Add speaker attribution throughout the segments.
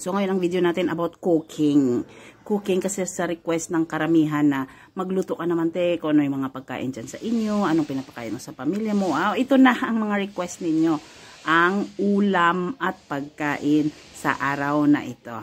Speaker 1: So ngayon ang video natin about cooking. Cooking kasi sa request ng karamihan na magluto ka naman te, kung ano yung mga pagkain dyan sa inyo, anong pinapakain mo sa pamilya mo. Ito na ang mga request ninyo. Ang ulam at pagkain sa araw na ito.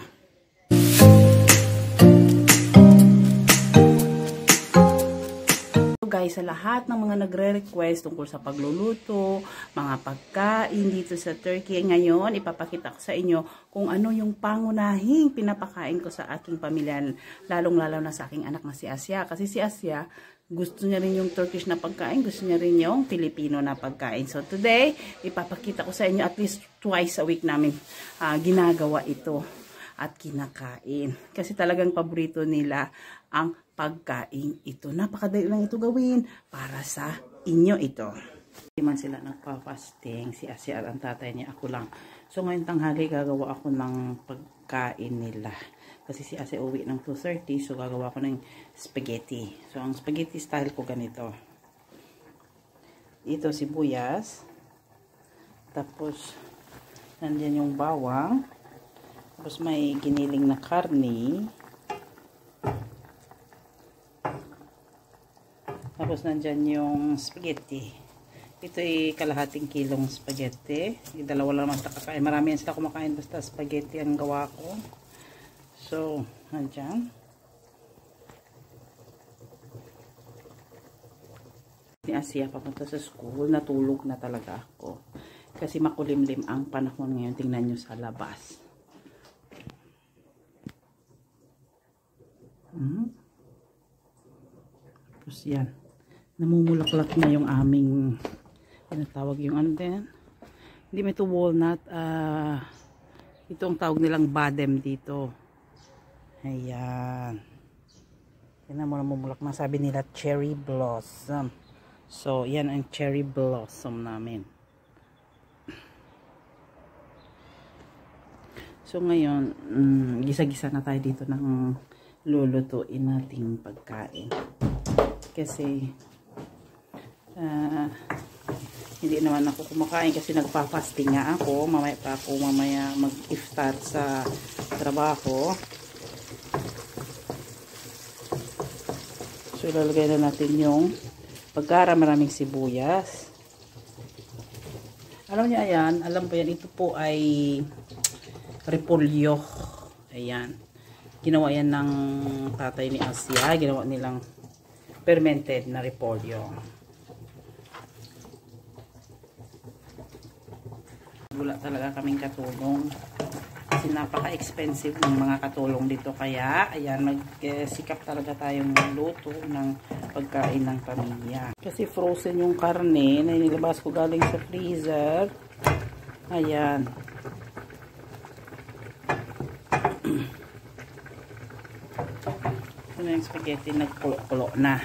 Speaker 1: Guys, sa lahat ng mga nagre-request tungkol sa pagluluto, mga pagkain dito sa Turkey, ngayon ipapakita ko sa inyo kung ano yung pangunahing pinapakain ko sa aking pamilya, lalong-lalo na sa aking anak na si Asya. Kasi si Asya, gusto niya rin yung Turkish na pagkain, gusto niya rin yung Filipino na pagkain. So today, ipapakita ko sa inyo at least twice a week namin ginagawa ito at kinakain. Kasi talagang paborito nila ang pagkain ito. Napakadali lang ito gawin para sa inyo ito. Hindi man sila nagpa-fasting, si Asya at ang tatay niya, ako lang. So ngayon tanghali gagawa ako ng pagkain nila. Kasi si Asya uwi ng 2:30, so gagawa ko ng spaghetti. So ang spaghetti style ko ganito. Ito sibuyas. Tapos nandiyan yung bawang. Tapos may giniling na karne. Tapos nandyan yung spaghetti. Ito ay kalahating kilong spaghetti. Dalawa lang naman kakain. Marami yan sila kumakain basta spaghetti ang gawa ko. So, nandyan. Ni Asya papunta sa school. Natulog na talaga ako. Kasi makulimlim ang panahon ngayon. Tingnan nyo sa labas. Tapos yan. Namumulaklak na yung aming tinatawag yung ano din. Hindi may ito walnut. Ito ang tawag nilang badem dito. Ayan. Yan mo namumulak na. Sabi nila cherry blossom. So yan ang cherry blossom namin. So ngayon, gisa-gisa na tayo dito ng lulutuin nating pagkain. Kasi hindi naman ako kumakain kasi nagpa-fasting nga ako. Mamaya pa ako mag-iftar sa trabaho. So ilalagay na natin yung pagkara, maraming sibuyas. Alam niyo ayan, alam po yan, ito po ay repolyo. Ayan. Ginawa yan ng tatay ni Asya. Ginawa nilang fermented na repolyo. Wala talaga kaming katulong. Kasi napaka-expensive ng mga katulong dito. Kaya, ayan, nagsikap talaga tayong luto ng pagkain ng pamilya. Kasi frozen yung karne na inilabas ko galing sa freezer. Ayan. Ito na yung spaghetti, nagkulo-kulo na.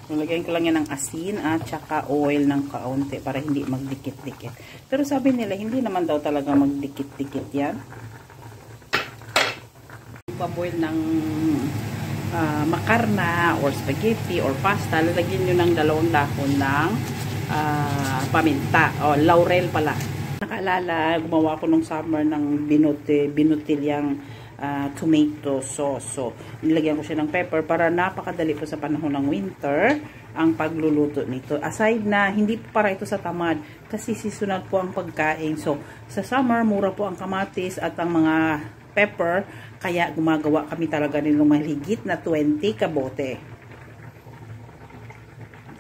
Speaker 1: Nilagyan ko lang yan ng asin at saka oil ng kaunti para hindi magdikit-dikit. Pero sabi nila, hindi naman daw talaga magdikit-dikit yan. Paboil ng makarna or spaghetti or pasta, lalagyan nyo ng 2 dahon ng paminta o laurel pala. Nakaalala, gumawa ko nung summer ng binutilyang tomato sauce. So, nilagyan ko siya ng pepper para napakadali po sa panahon ng winter ang pagluluto nito. Aside na hindi po para ito sa tamad kasi seasonal po ang pagkain. So, sa summer, mura po ang kamatis at ang mga pepper, kaya gumagawa kami talaga nilong mahigit na 20 kabote.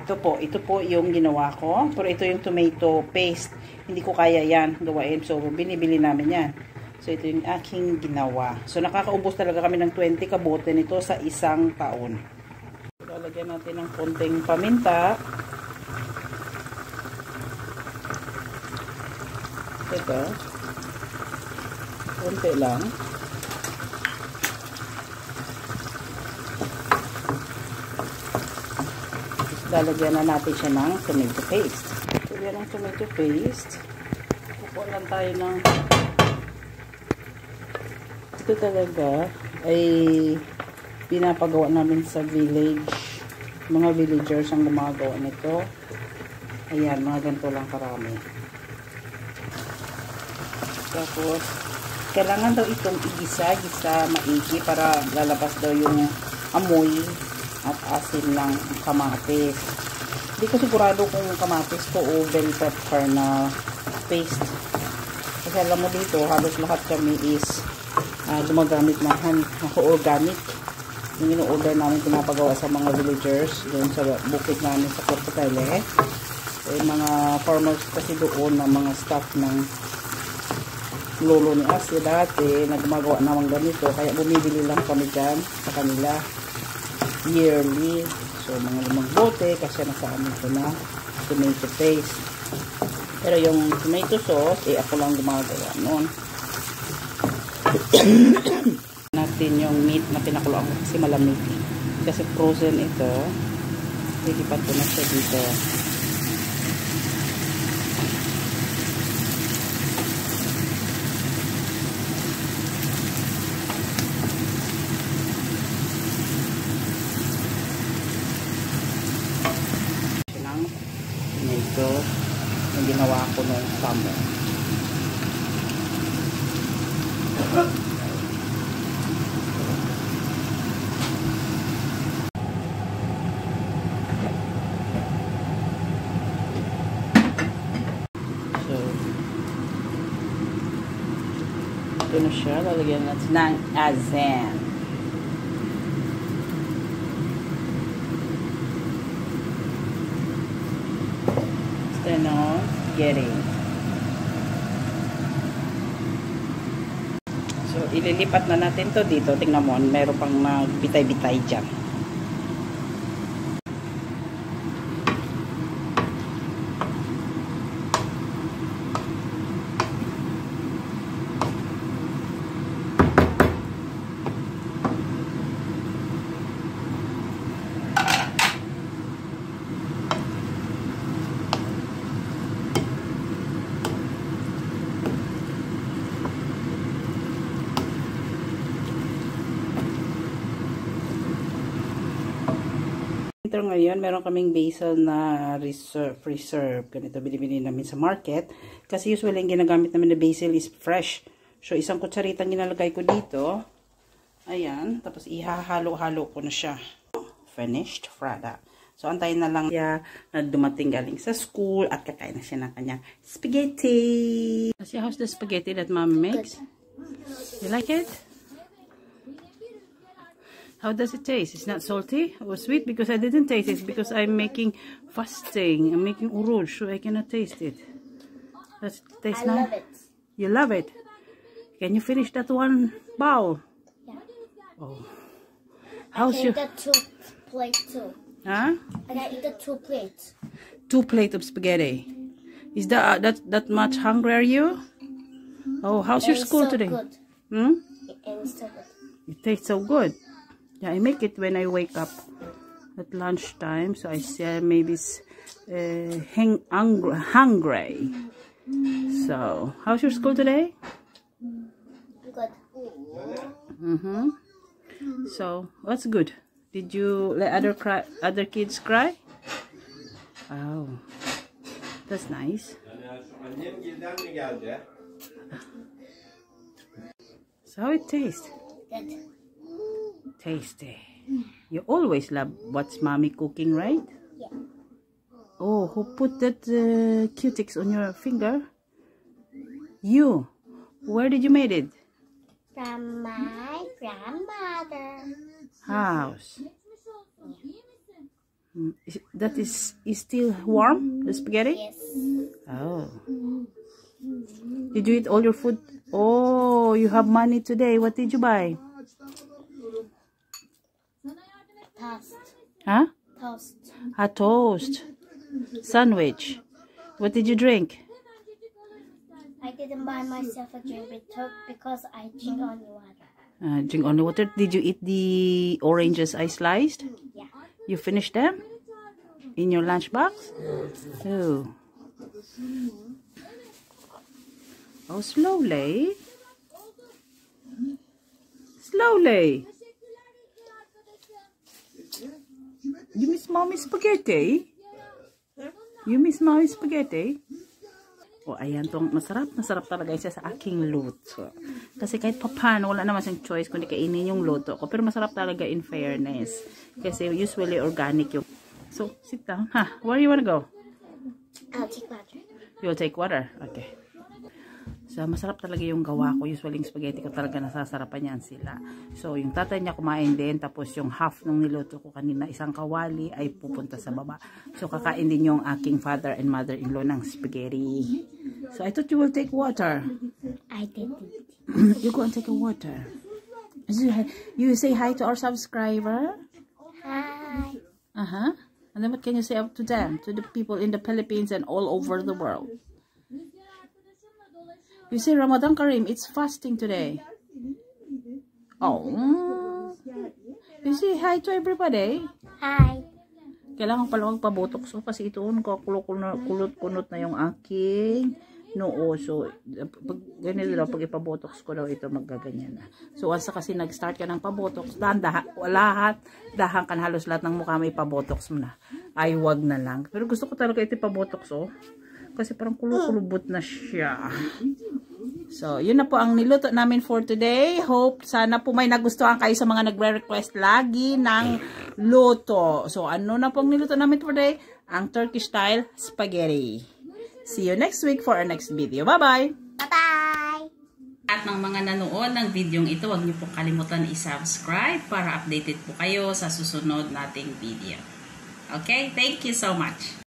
Speaker 1: Ito po yung ginawa ko. Pero ito yung tomato paste. Hindi ko kaya yan gawain. So, binibili namin yan. So, ito yung aking ginawa. So, nakakaubos talaga kami ng 20 kabote nito sa isang taon. Lalagyan natin ng konting paminta. Ito. Konti lang. Lalagyan na natin siya ng tomato paste. So, yan ang tomato paste. Kukuha lang tayo ng ito talaga, ay pinapagawa namin sa village. Mga villagers ang gumagawa nito. Ayan, mga ganito lang karami. Tapos, kailangan daw itong igisa-gisa maigi para lalabas daw yung amoy at asin ng kamatis. Hindi ko sigurado kung kamatis to o bell pepper na paste. Kasi alam mo dito, halos lahat kami is gumagamit ng organic. Yung ino-order namin pinapagawa sa mga villagers doon sa bukid namin sa Puerto Tele. So, yung mga farmers kasi doon na mga staff ng lolo ni Asya dati na gumagawa naman ganito, kaya bumibili lang kami dyan sa kanila yearly. So mga 5 bote kasi nasa amin ko na tomato paste. Pero yung tomato sauce ako lang gumagawa noon. Natin yung meat na pinakuloan ko kasi malamig. Kasi frozen ito. Lilipat ko na siya dito. Ito yung ginawa ko noong summer. So, ito na siya. Lalagyan natin ng asin. Spaghetti. So, ililipat na natin to dito. Tingnan mo, meron pang nagbitay-bitay dyan. Ito ngayon, meron kaming basil na reserve. Ganito, binibili namin sa market. Kasi usually, yung ginagamit namin na basil is fresh. So, isang kutsaritang ginalagay ko dito. Ayan. Tapos, ihahalo-halo ko na siya. Finished product. So, antayin na lang siya na dumating galing sa school at kakain na siya ng kanyang spaghetti. See, how's the spaghetti that mommy makes? You like it? How does it taste? It's not salty or sweet because I didn't taste it because I'm making fasting. I'm making uruj, so I cannot taste it. Does it taste nice? I love it. You love it? Can you finish that one bowl?
Speaker 2: Yeah.
Speaker 1: Oh.
Speaker 2: How's your... I can eat the 2 plates too.
Speaker 1: Huh?
Speaker 2: I can eat the 2 plates.
Speaker 1: 2 plates of spaghetti. Is that much hungry are you? Oh, how's your school today?
Speaker 2: Good.
Speaker 1: Hmm?
Speaker 2: It's so good.
Speaker 1: It tastes so good. Yeah, I make it when I wake up at lunchtime, so I say maybe hungry. So, how's your school today?
Speaker 2: Good.
Speaker 1: So, what's good? Did you let other kids cry? Oh, that's nice. So, how it tastes?
Speaker 2: Good.
Speaker 1: Tasty. You always love what's mommy cooking, right?
Speaker 2: Yeah.
Speaker 1: Oh, who put that Q-tips on your finger? You. Where did you made it?
Speaker 2: From my grandmother.
Speaker 1: House. That is still warm, the spaghetti?
Speaker 2: Yes.
Speaker 1: Oh. Did you eat all your food? Oh, you have money today. What did you buy?
Speaker 2: Toast.
Speaker 1: Huh?
Speaker 2: Toast.
Speaker 1: A toast. Sandwich. What did you drink?
Speaker 2: I didn't buy myself a drink because I drink only water.
Speaker 1: Drink only water. Did you eat the oranges I sliced?
Speaker 2: Yeah.
Speaker 1: You finished them? In your lunchbox? Oh. Oh, slowly. Slowly. You miss Mommy's spaghetti? You miss Mommy's spaghetti? O, ayan tong masarap talaga siya sa aking luto. Kasi kahit papano, wala naman siyang choice kundi kainin yung luto ko. Pero masarap talaga in fairness. Kasi usually organic yung... So, sit down. Ha? Where you wanna go?
Speaker 2: I'll take water.
Speaker 1: You'll take water? Okay. So, masarap talaga yung gawa ko. Usually, yung spaghetti ko talaga nasasarapan yan sila. So, yung tatay niya kumain din. Tapos, yung half nung niluto ko kanina, isang kawali, ay pupunta sa baba. So, kakain din yung aking father and mother-in-law ng spaghetti. So, I thought you will take water.
Speaker 2: I did.
Speaker 1: You go and take a water. You say hi to our subscriber?
Speaker 2: Hi.
Speaker 1: Uh-huh. And then what can you say up to them? To the people in the Philippines and all over the world? You say Ramadan Kareem, it's fasting today. Oh. You say hi to everybody.
Speaker 2: Hi.
Speaker 1: Kailangan pala magpabotox so kasi itoon ko kulot-kunot na yung aking noo. So pag ganito daw pag ipabotox ko daw ito magaganyan na. So once kasi nag-start ka ng pabotox, dahan kan halos lahat ng mukha may pabotox mo na. Ay wag na lang. Pero gusto ko talaga ito pabotox oh. Kasi parang kulubot na siya. So, yun na po ang niluto namin for today. Hope sana po may nagustuhan kayo sa mga nagre-request lagi ng luto. So, ano na po ang niluto namin for today? Ang Turkish style spaghetti. See you next week for our next video. Bye-bye!
Speaker 2: Bye-bye!
Speaker 1: At ng mga nanood ng video ito, huwag niyo po kalimutan i-subscribe para updated po kayo sa susunod nating video. Okay? Thank you so much!